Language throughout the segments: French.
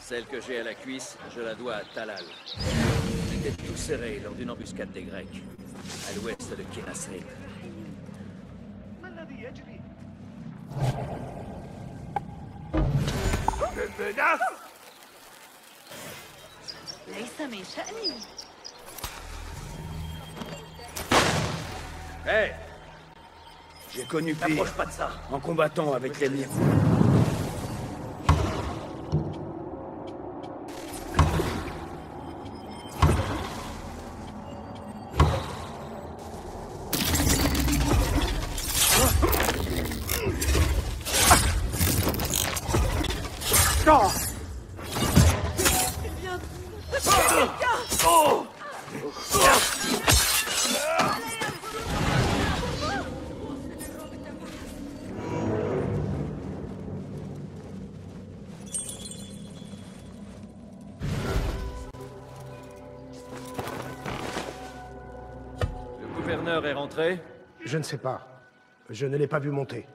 Celle que j'ai à la cuisse, je la dois à Talal. J'étais tout serré lors d'une embuscade des Grecs, à l'ouest de Kenasrid. Hey! J'ai connu pire. T'approches pas de ça. En combattant avec les miens. Le gouverneur est rentré? Je ne sais pas. Je ne l'ai pas vu monter.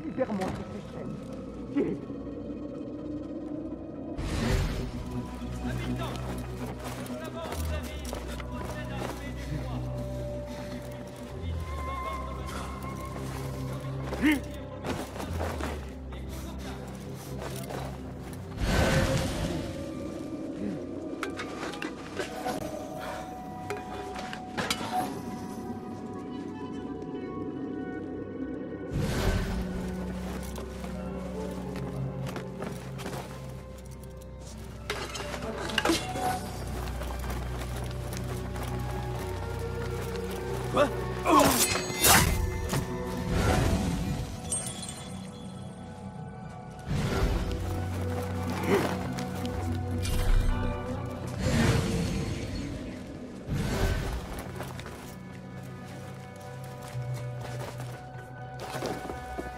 Libère-moi de ces chaînes. Quoi?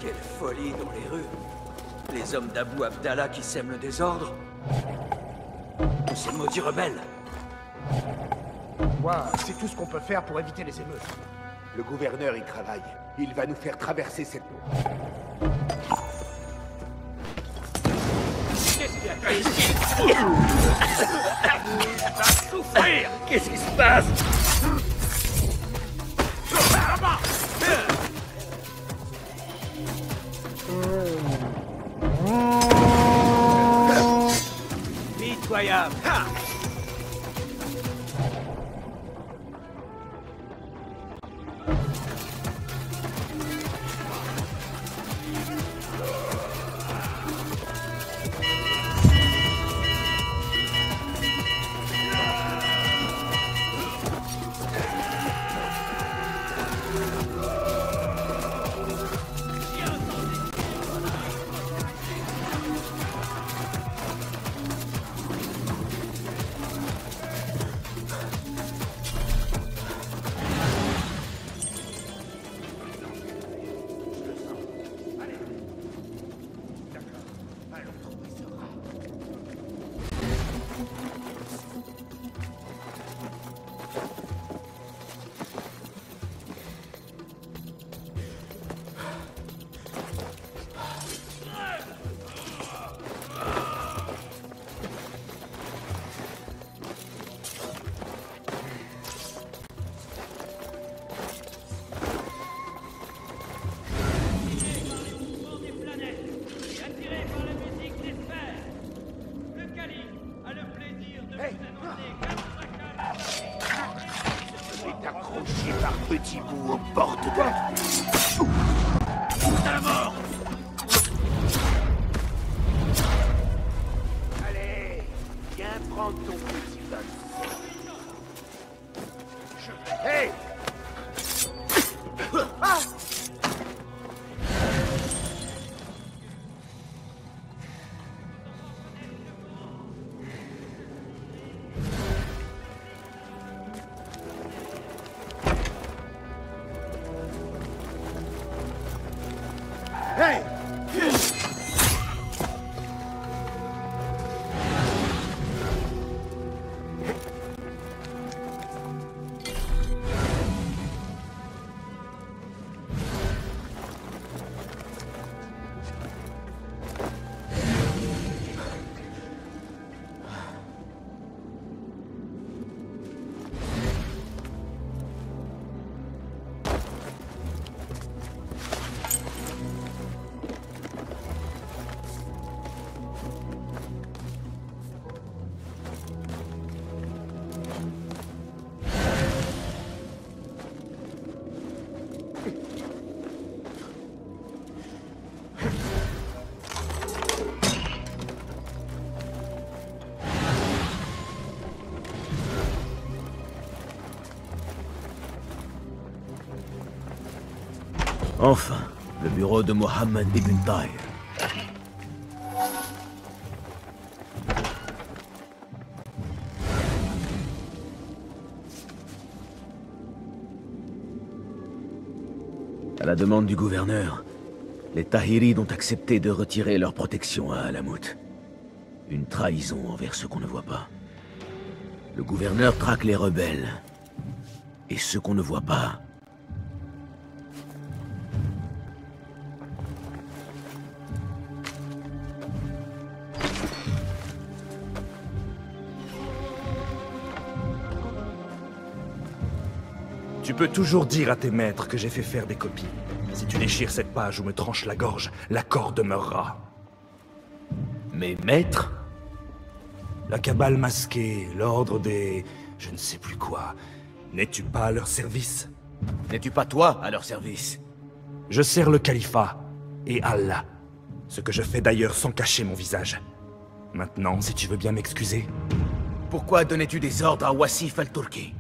Quelle folie dans les rues. Les hommes d'Abu Abdallah qui sèment le désordre. Tous ces maudits rebelles. C'est tout ce qu'on peut faire pour éviter les émeutes. Le gouverneur y travaille. Il va nous faire traverser cette... Qu'est-ce qui se passe? Pitoyable. tranché par petits bouts aux portes de la... À la mort! Allez, viens prendre ton petit bain. Hey! Ah! Hey! Enfin, le bureau de Mohammed ibn Tahir. À la demande du gouverneur, les Tahirides ont accepté de retirer leur protection à Alamout. Une trahison envers ceux qu'on ne voit pas. Le gouverneur traque les rebelles. Et ceux qu'on ne voit pas... Tu peux toujours dire à tes maîtres que j'ai fait faire des copies. Si tu déchires cette page ou me tranches la gorge, l'accord demeurera. Mes maîtres? La cabale masquée, l'ordre des... je ne sais plus quoi. N'es-tu pas à leur service? N'es-tu pas toi à leur service? Je sers le califat et Allah. Ce que je fais d'ailleurs sans cacher mon visage. Maintenant, si tu veux bien m'excuser. Pourquoi donnais-tu des ordres à Wasif al-Turki?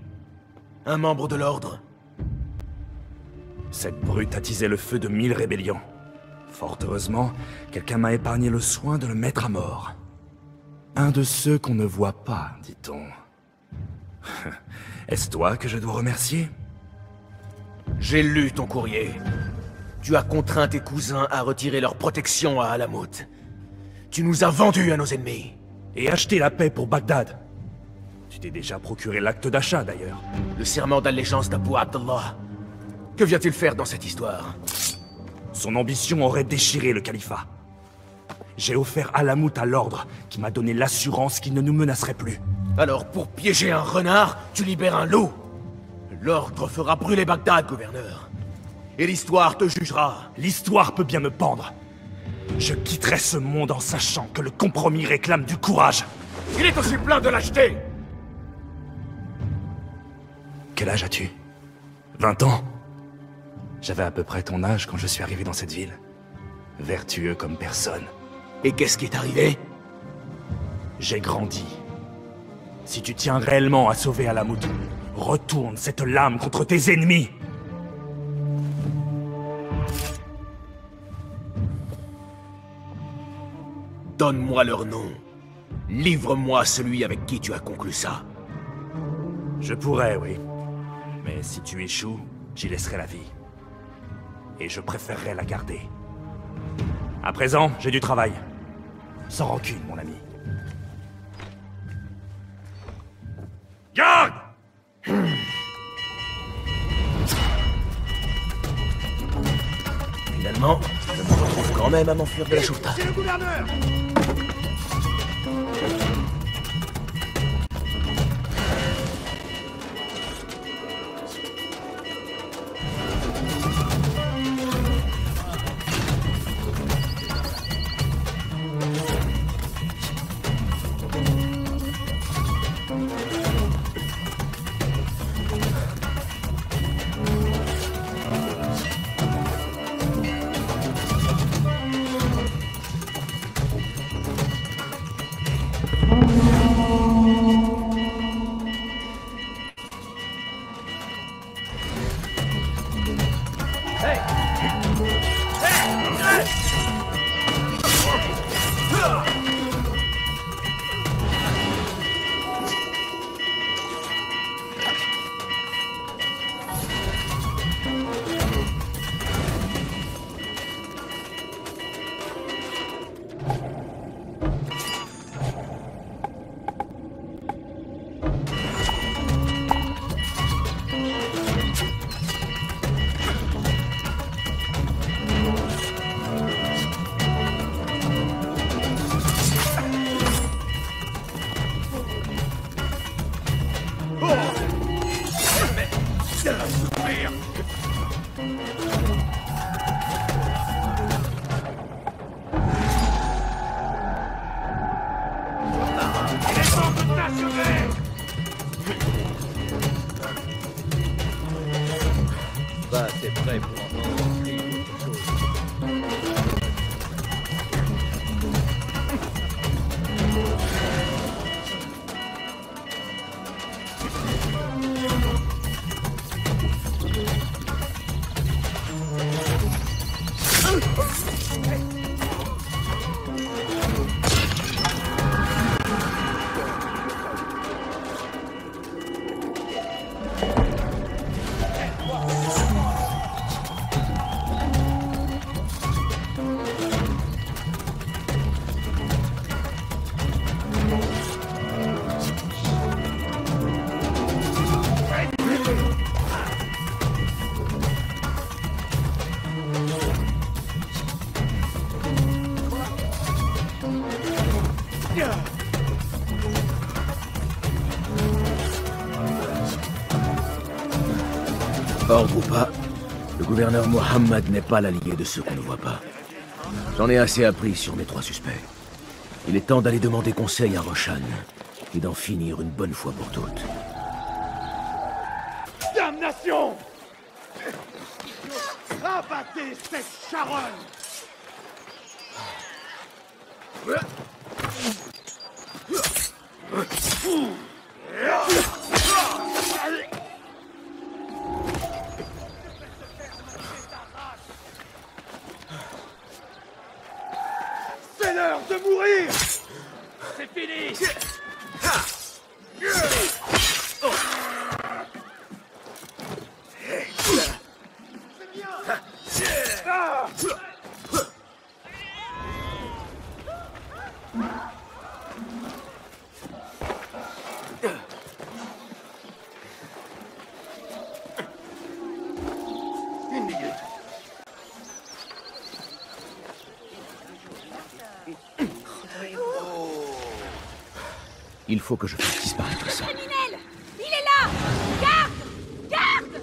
Un membre de l'ordre? Cette brute attisait le feu de 1000 rébellions. Fort heureusement, quelqu'un m'a épargné le soin de le mettre à mort. Un de ceux qu'on ne voit pas, dit-on. Est-ce toi que je dois remercier? J'ai lu ton courrier. Tu as contraint tes cousins à retirer leur protection à Alamout. Tu nous as vendus à nos ennemis. Et acheté la paix pour Bagdad. Tu t'es déjà procuré l'acte d'achat, d'ailleurs. Le serment d'allégeance d'Abu Abdallah. Que vient-il faire dans cette histoire? Son ambition aurait déchiré le califat. J'ai offert Alamout à l'ordre, qui m'a donné l'assurance qu'il ne nous menacerait plus. Alors, pour piéger un renard, tu libères un loup. L'ordre fera brûler Bagdad, gouverneur. Et l'histoire te jugera. L'histoire peut bien me pendre. Je quitterai ce monde en sachant que le compromis réclame du courage. Il est aussi plein de lâcheté. Quel âge as-tu? 20 ans? J'avais à peu près ton âge quand je suis arrivé dans cette ville. Vertueux comme personne. Et qu'est-ce qui est arrivé? J'ai grandi. Si tu tiens réellement à sauver Alamout, retourne cette lame contre tes ennemis. Donne-moi leur nom. Livre-moi celui avec qui tu as conclu ça. Je pourrais, oui. Mais si tu échoues, j'y laisserai la vie. Et je préférerais la garder. À présent, j'ai du travail. Sans rancune, mon ami. Garde! Finalement, je me retrouve quand même à m'enfuir de la Shurta. C'est le gouverneur! Pas assez prêt pour entendre un cri ou autre chose. Ordre ou pas, le gouverneur Mohammed n'est pas l'allié de ceux qu'on ne voit pas. J'en ai assez appris sur mes 3 suspects. Il est temps d'aller demander conseil à Roshan et d'en finir une bonne fois pour toutes. Damnation! Abattez cette charogne! C'est l'heure de mourir! C'est fini! Une minute. Il faut que je fasse disparaître ça. Criminel! Il est là! Garde! Garde!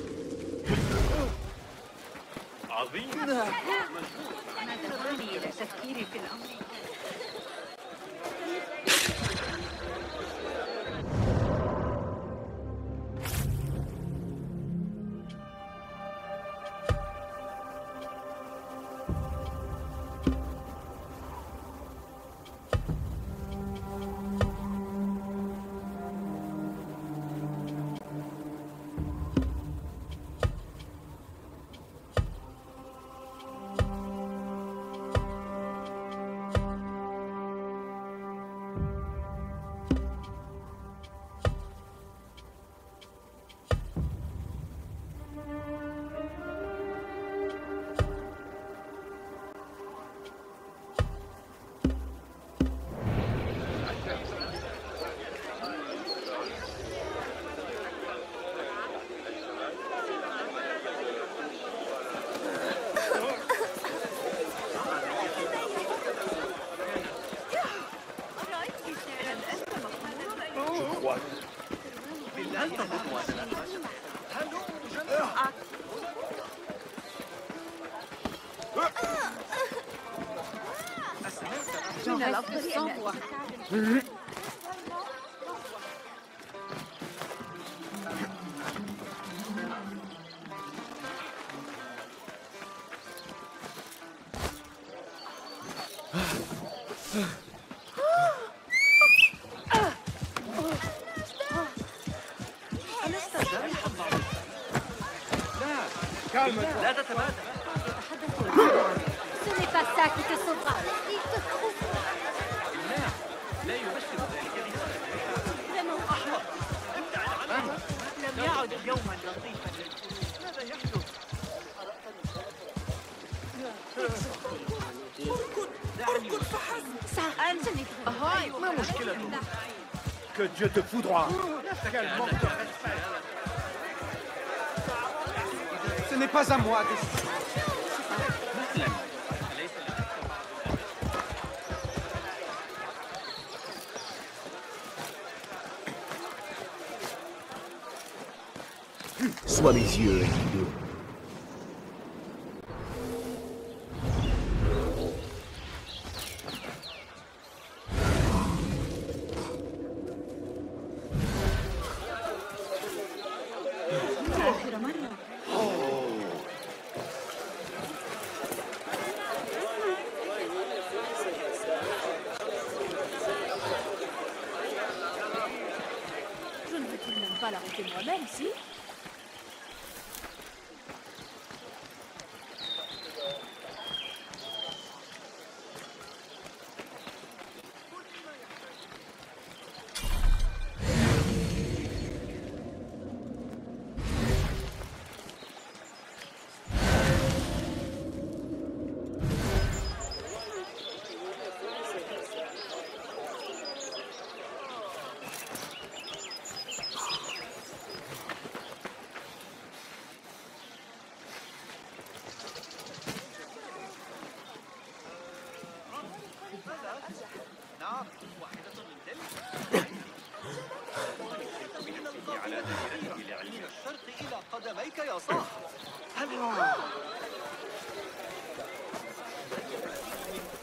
Ce n'est pas ça qui te sauvera. Il te trouve. Ça, ce n'est pas. Que Dieu te foudroie! Quel manque de respect! Ce n'est pas à moi de... Sois mes yeux, Enkidu. Je ne veux tout de même pas l'arrêter moi-même, si?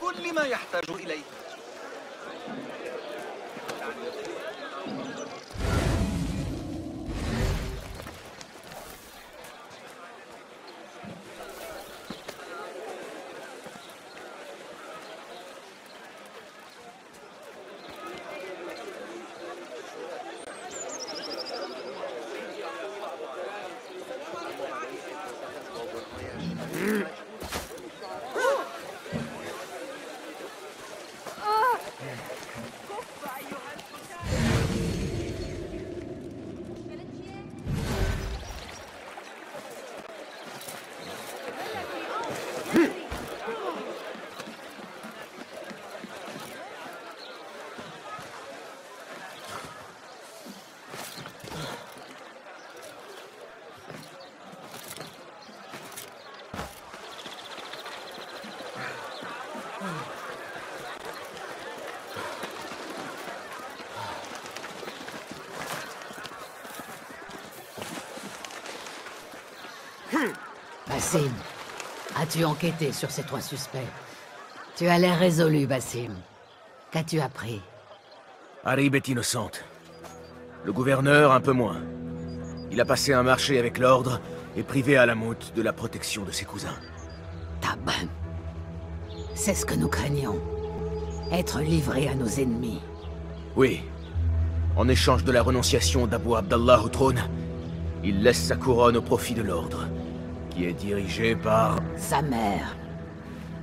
كل ما يحتاج إليه. Basim, as-tu enquêté sur ces 3 suspects? Tu as l'air résolu, Basim. Qu'as-tu appris? Harib est innocente. Le gouverneur, un peu moins. Il a passé un marché avec l'ordre et privé Alamut de la protection de ses cousins. Taban. C'est ce que nous craignons. Être livré à nos ennemis. Oui. En échange de la renonciation d'Abu Abdallah au trône, il laisse sa couronne au profit de l'ordre, qui est dirigé par... Sa mère.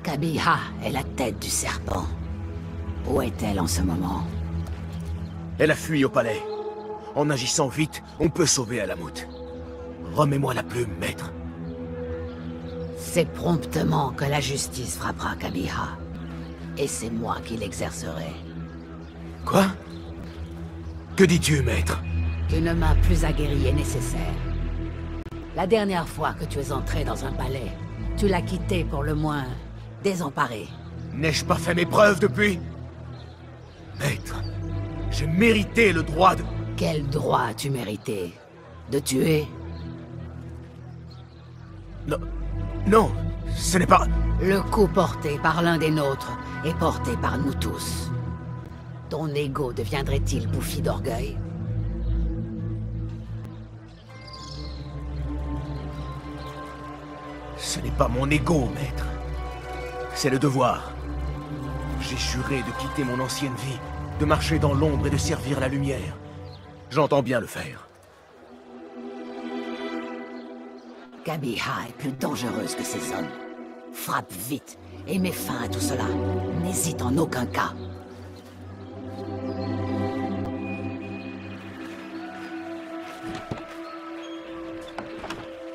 Kabiha est la tête du serpent. Où est-elle en ce moment? Elle a fui au palais. En agissant vite, on peut sauver Alamut. Remets-moi la plume, maître. C'est promptement que la justice frappera Kabiha. Et c'est moi qui l'exercerai. Quoi? Que dis-tu, maître? Qu'une main plus aguerrie est nécessaire. La dernière fois que tu es entré dans un palais, tu l'as quitté pour le moins désemparé. N'ai-je pas fait mes preuves depuis? Maître, j'ai mérité le droit de... Quel droit as-tu mérité? De tuer? Non, non, ce n'est pas... Le coup porté par l'un des nôtres est porté par nous tous. Ton ego deviendrait-il bouffi d'orgueil? Ce n'est pas mon ego, maître. C'est le devoir. J'ai juré de quitter mon ancienne vie, de marcher dans l'ombre et de servir la lumière. J'entends bien le faire. Kabiha est plus dangereuse que ces hommes. Frappe vite et mets fin à tout cela. N'hésite en aucun cas.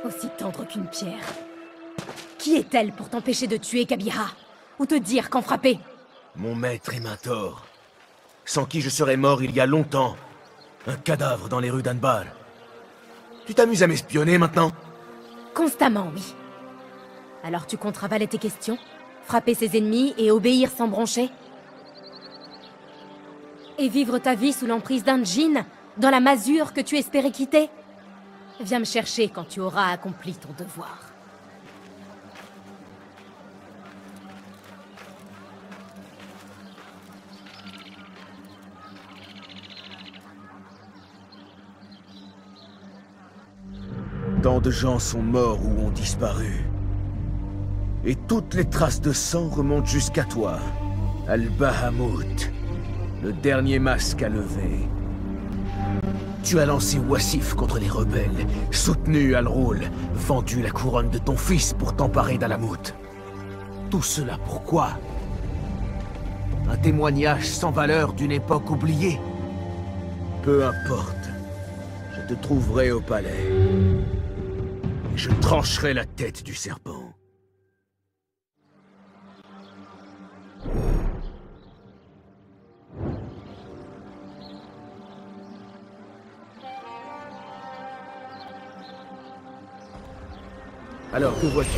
Aussi tendre qu'une pierre. Qui est-elle pour t'empêcher de tuer Kabiha? Ou te dire qu'en frapper? Mon maître et mentor, sans qui je serais mort il y a longtemps. Un cadavre dans les rues d'Anbar. Tu t'amuses à m'espionner maintenant? Constamment, oui. Alors tu comptes ravaler tes questions? Frapper ses ennemis et obéir sans broncher? Et vivre ta vie sous l'emprise d'un djinn, dans la masure que tu espérais quitter? Viens me chercher quand tu auras accompli ton devoir. Tant de gens sont morts ou ont disparu. Et toutes les traces de sang remontent jusqu'à toi, Al-Bahamut, le dernier masque à lever. Tu as lancé Wasif contre les rebelles, soutenu Al-Roul, vendu la couronne de ton fils pour t'emparer d'Alamut. Tout cela pourquoi? Un témoignage sans valeur d'une époque oubliée? Peu importe. Je te trouverai au palais. Et je trancherai la tête du serpent. Alors, que vois-tu?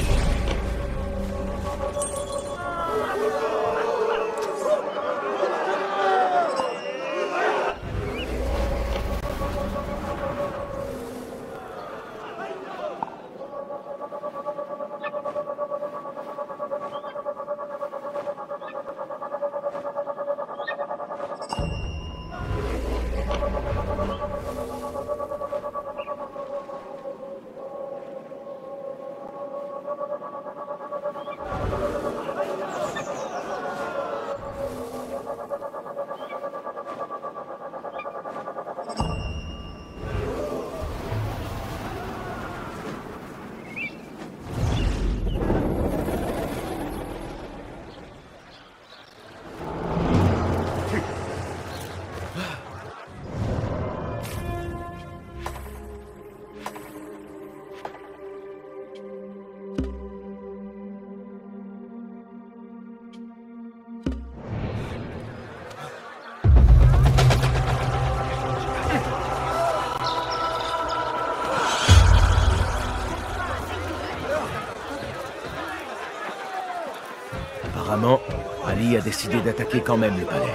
Apparemment, Ali a décidé d'attaquer quand même le palais.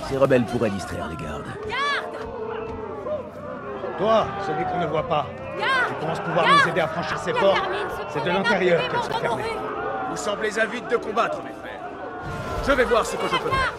Ces rebelles pourraient distraire les gardes. Toi, celui qu'on ne voit pas, tu penses pouvoir nous aider à franchir ces portes? C'est de l'intérieur qu'elles se ferment. Vous semblez avides de combattre, mes frères. Je vais voir ce que je peux faire.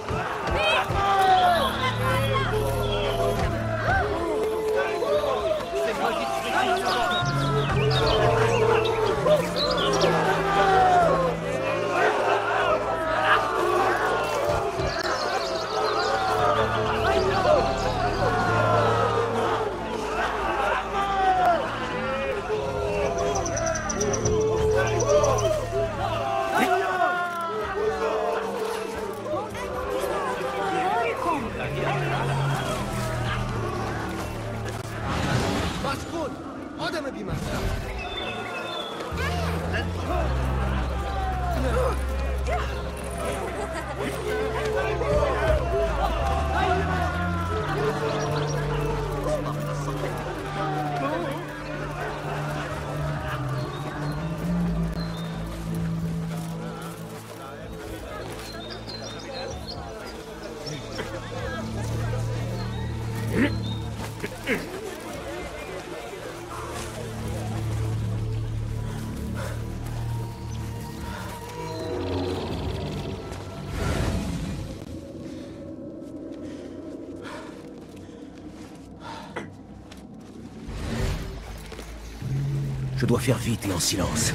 Je dois faire vite et en silence.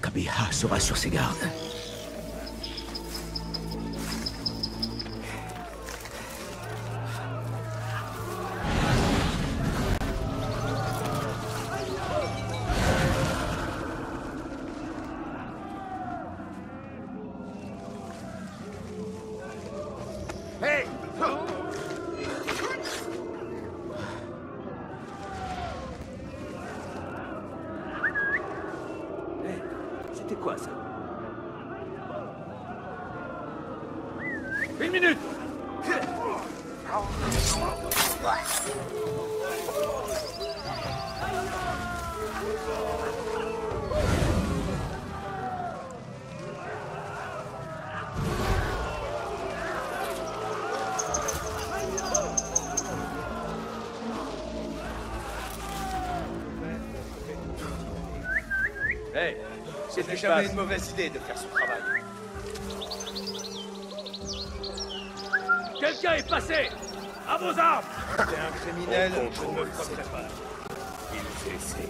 Kabiha sera sur ses gardes. C'était quoi ça? Une minute! Hey, c'était jamais une mauvaise idée de faire ce travail. Quelqu'un est passé! À vos armes! T'es un criminel, je ne me frotterai pas. Il essaie.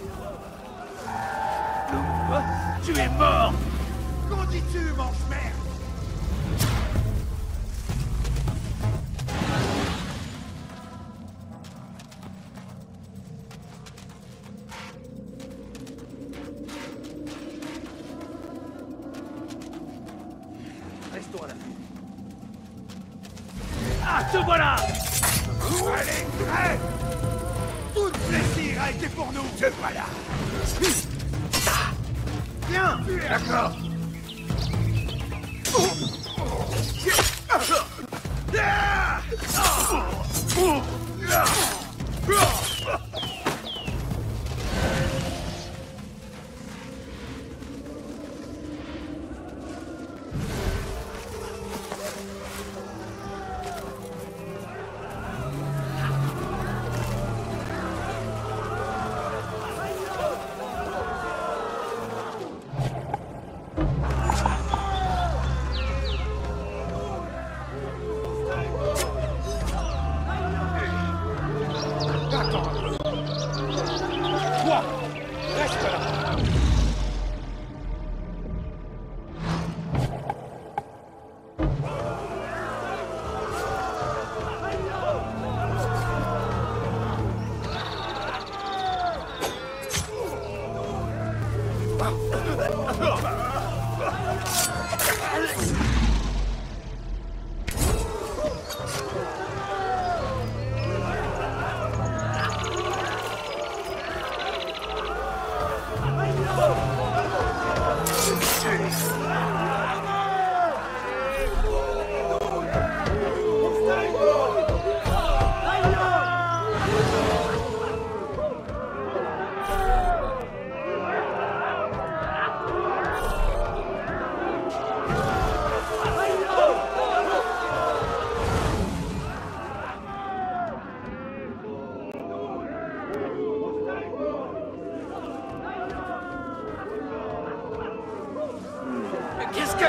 Tu es mort! Qu'en dis-tu, mange-merde? Restons à la fin. Ah, te voilà! Allez, crève! Tout plaisir a été pour nous, te voilà! Viens! D'accord! Qu'est-ce que...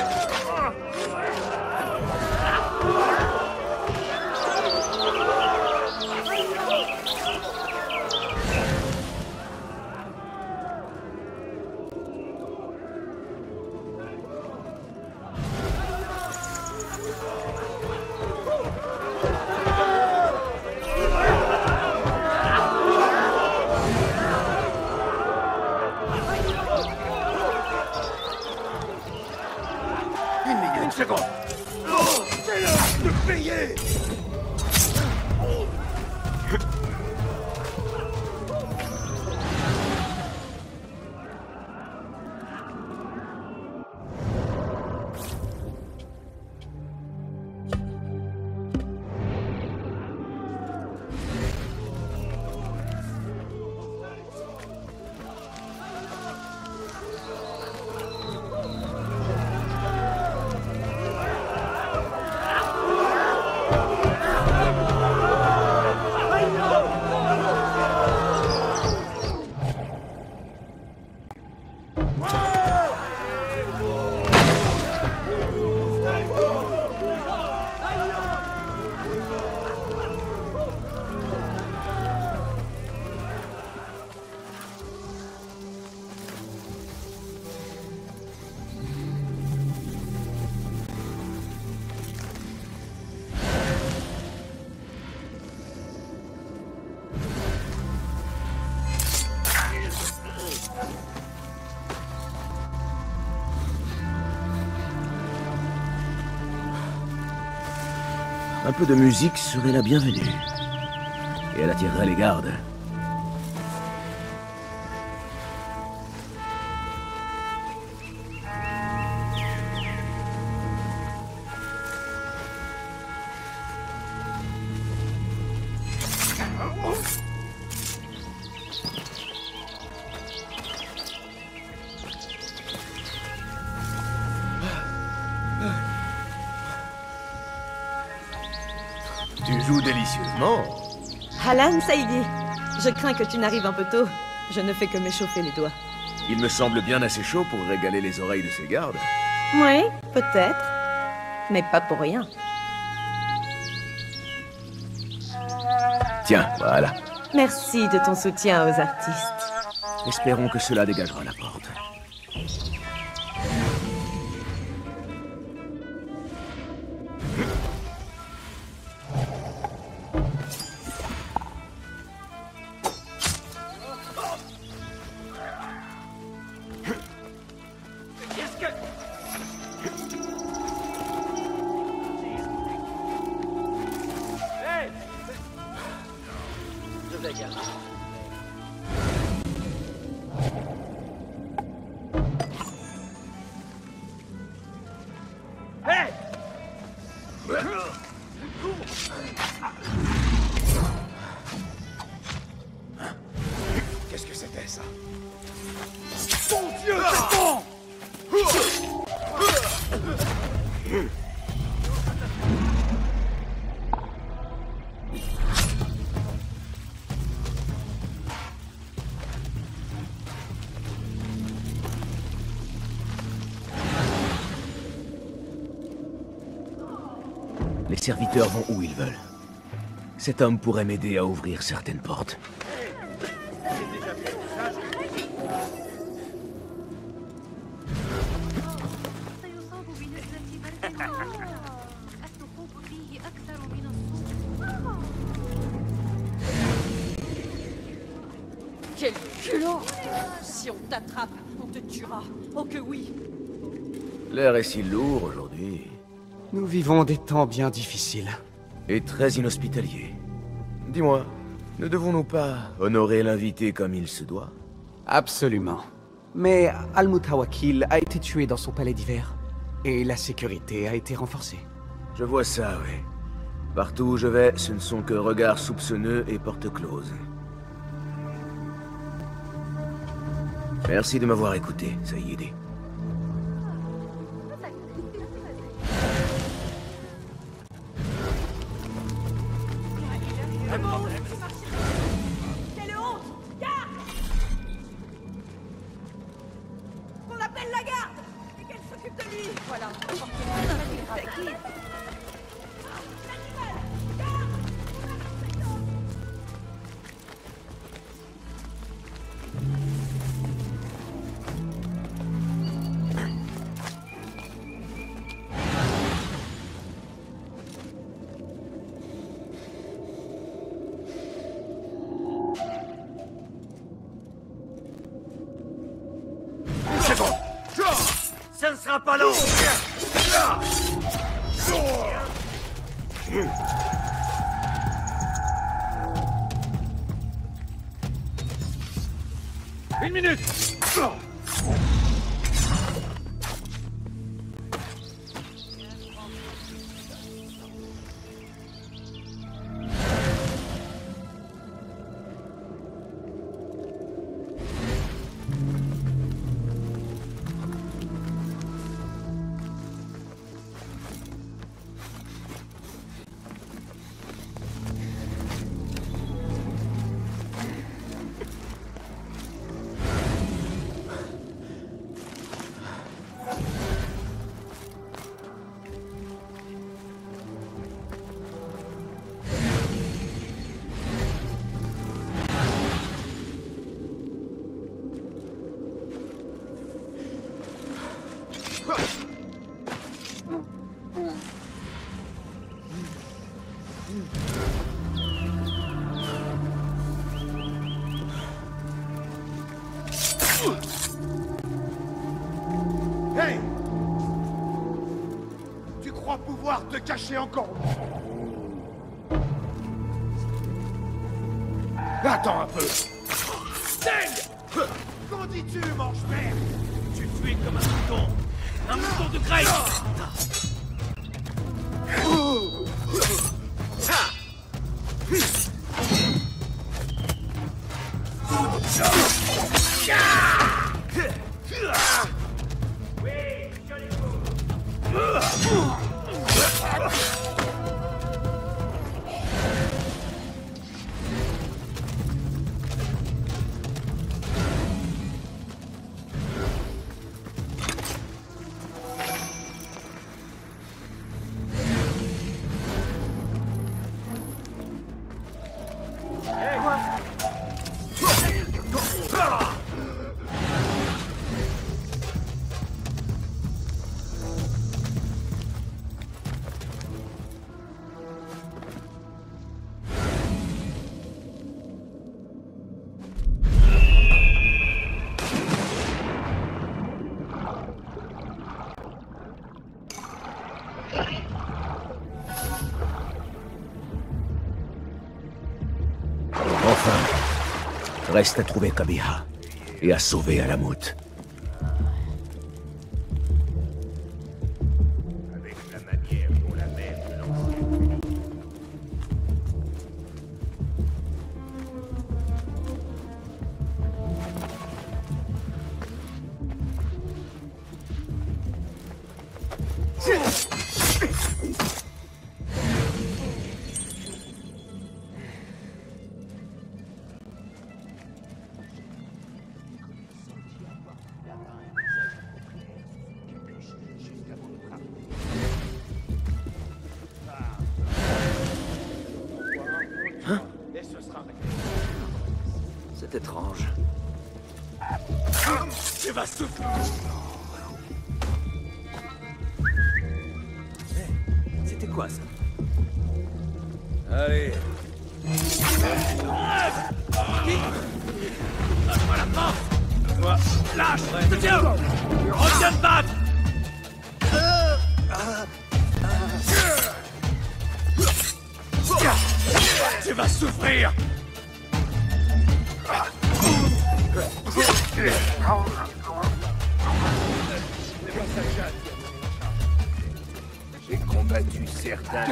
Une seconde! Oh, c'est l'heure de payer! Un peu de musique serait la bienvenue. Et elle attirerait les gardes. Tu joues délicieusement. Alan, ça y est. Je crains que tu n'arrives un peu tôt. Je ne fais que m'échauffer les doigts. Il me semble bien assez chaud pour régaler les oreilles de ses gardes. Oui, peut-être. Mais pas pour rien. Tiens, voilà. Merci de ton soutien aux artistes. Espérons que cela dégagera la porte. Qu'est-ce que c'était, ça? Mon Dieu, c'est bon! Les serviteurs vont où ils veulent. Cet homme pourrait m'aider à ouvrir certaines portes. Quel culot! Si on t'attrape, on te tuera. Oh que oui! L'air est si lourd aujourd'hui. Nous vivons des temps bien difficiles. Et très inhospitaliers. Dis-moi, ne devons-nous pas honorer l'invité comme il se doit? Absolument. Mais Al-Mutawakil a été tué dans son palais d'hiver. Et la sécurité a été renforcée. Je vois ça, oui. Partout où je vais, ce ne sont que regards soupçonneux et portes closes. Merci de m'avoir écouté, Saïdi. Quelle honte! Garde! Qu'on appelle la garde! Et qu'elle s'occupe de lui! Voilà, tranquille. C'est bon! Ça ne sera pas long! Une minute! Hey! Tu crois pouvoir te cacher encore? Attends un peu! Deng! Qu'en dis-tu, mange-merde? Tu fuis comme un mouton! Un mouton de Grey! reste à trouver Qabiha et à sauver Alamut. Avec la manière dont la mer peut lancer. C'est étrange. Tu vas souffrir. C'était quoi ça? Allez. Lâche-moi la porte. Toi, lâche. Je te tiens. Reviens te battre. Tu vas souffrir. J'ai combattu certains.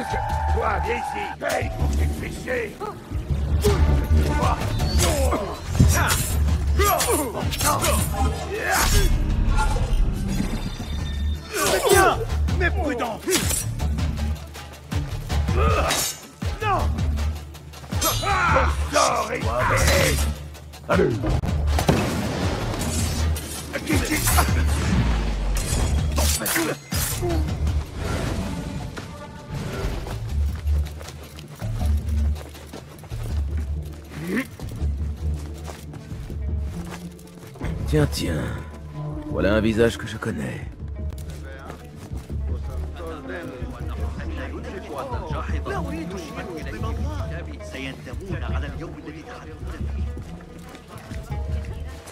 Toi, viens ici. Paye pour tes péchés. C'est bien, mais prudent. Non. Sors et Allez! Tiens, tiens. Voilà un visage que je connais.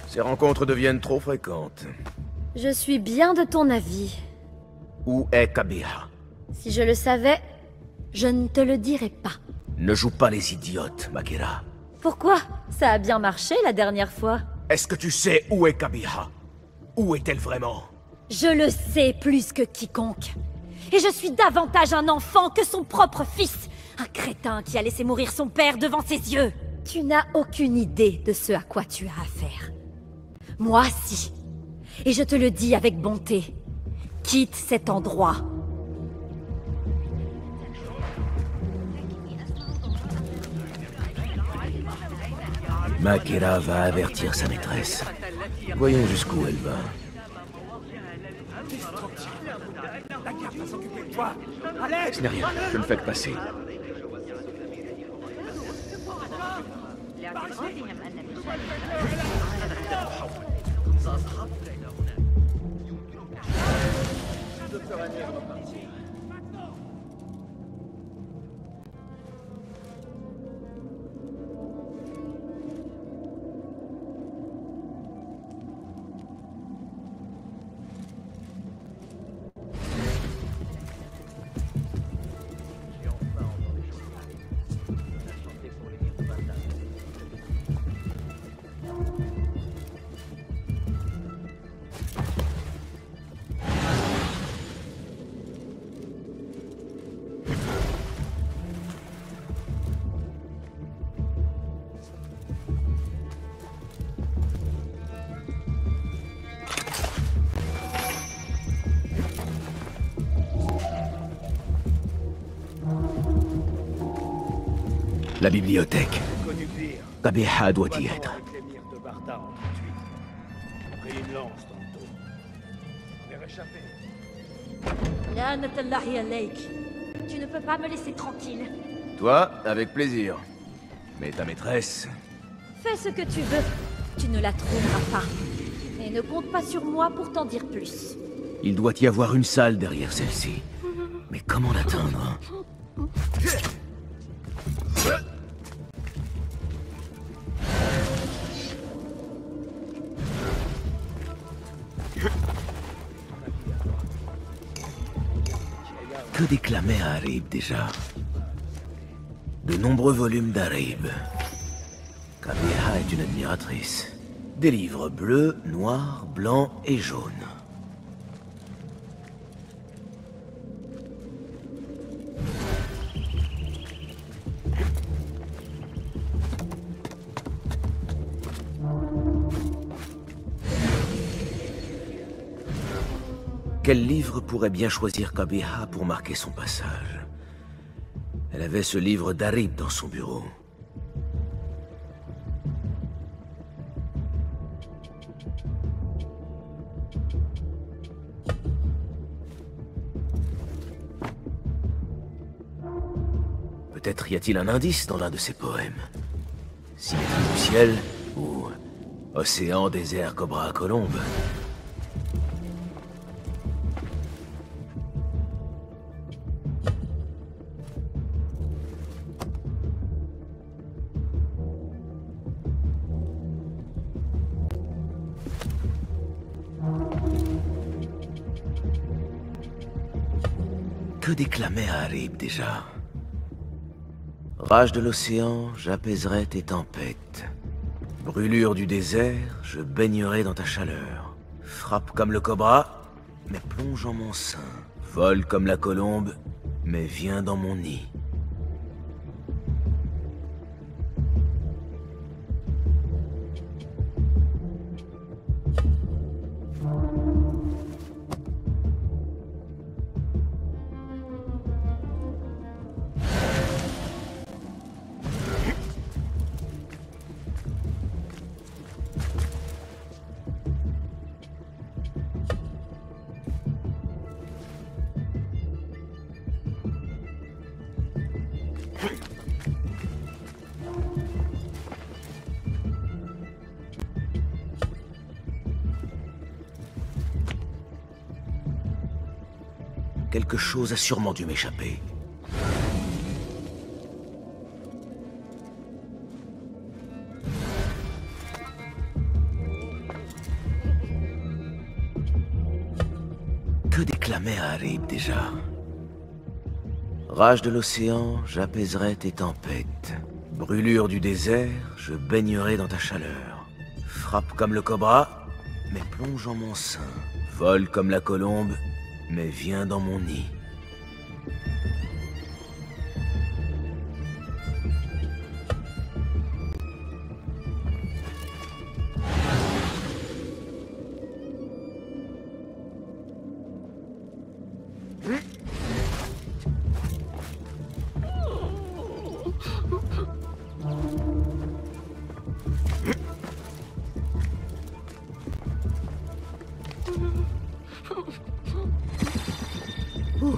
Ces rencontres deviennent trop fréquentes. Je suis bien de ton avis. Où est Qabiha? Si je le savais, je ne te le dirais pas. Ne joue pas les idiotes, Makira. Pourquoi? Ça a bien marché la dernière fois. Est-ce que tu sais où est Qabiha? Où est-elle vraiment? Je le sais plus que quiconque. Et je suis davantage un enfant que son propre fils. Un crétin qui a laissé mourir son père devant ses yeux. Tu n'as aucune idée de ce à quoi tu as affaire. Moi, si. Et je te le dis avec bonté. Quitte cet endroit. Makira va avertir sa maîtresse. Voyons jusqu'où elle va. Ce n'est rien, je ne fais que passer. La bibliothèque. Qabiha doit y être. Pris une lance dans le dos. On est réchappé. La'natullahi alayk. Tu ne peux pas me laisser tranquille. Toi, avec plaisir. Mais ta maîtresse... Fais ce que tu veux. Tu ne la trouveras pas. Et ne compte pas sur moi pour t'en dire plus. Il doit y avoir une salle derrière celle-ci. Mais comment l'atteindre? Que déclamait Arib déjà? De nombreux volumes d'Arib. Kabeha est une admiratrice. Des livres bleus, noirs, blancs et jaunes. Quel livre pourrait bien choisir Kabeha pour marquer son passage? Elle avait ce livre d'Arib dans son bureau. Peut-être y a-t-il un indice dans l'un de ses poèmes. Symétrie du ciel ou Océan, désert, cobra, colombe. Que déclamait Arib déjà? Rage de l'océan, j'apaiserai tes tempêtes. Brûlure du désert, je baignerai dans ta chaleur. Frappe comme le cobra, mais plonge en mon sein. Vole comme la colombe, mais viens dans mon nid. Quelque chose a sûrement dû m'échapper. Que déclamait Arib déjà? Rage de l'océan, j'apaiserai tes tempêtes. Brûlure du désert, je baignerai dans ta chaleur. Frappe comme le cobra, mais plonge en mon sein. Vole comme la colombe, mais viens dans mon nid. Ouh,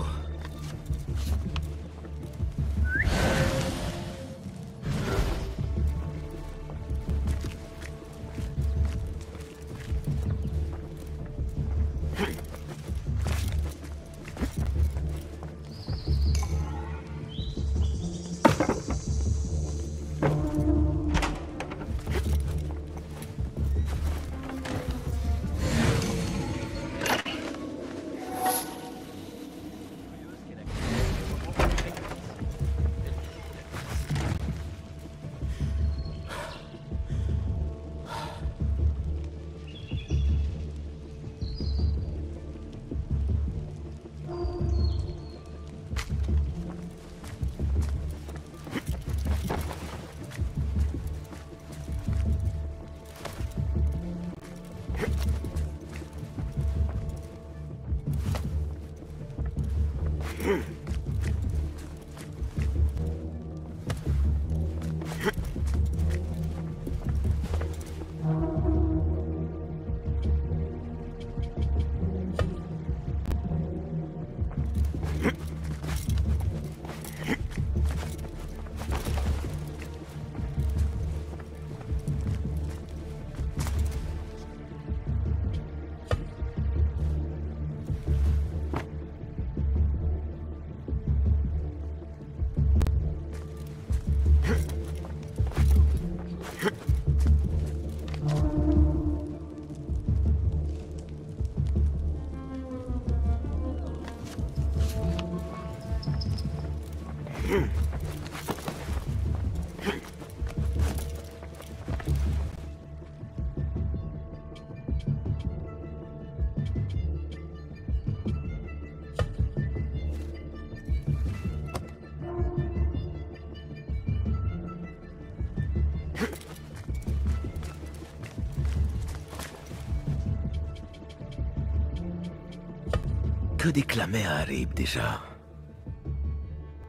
Que déclamait Harib déjà?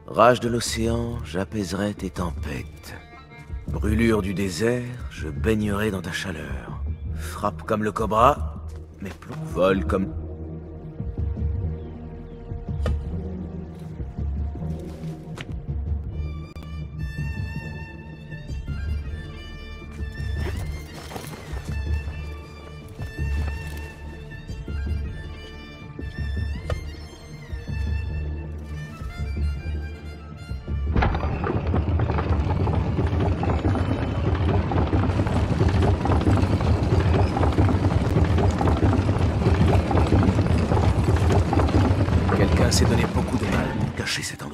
Rage de l'océan, j'apaiserai tes tempêtes. Brûlure du désert, je baignerai dans ta chaleur. Frappe comme le cobra, mais vole comme... Quelqu'un s'est donné beaucoup de mal pour cacher cet endroit.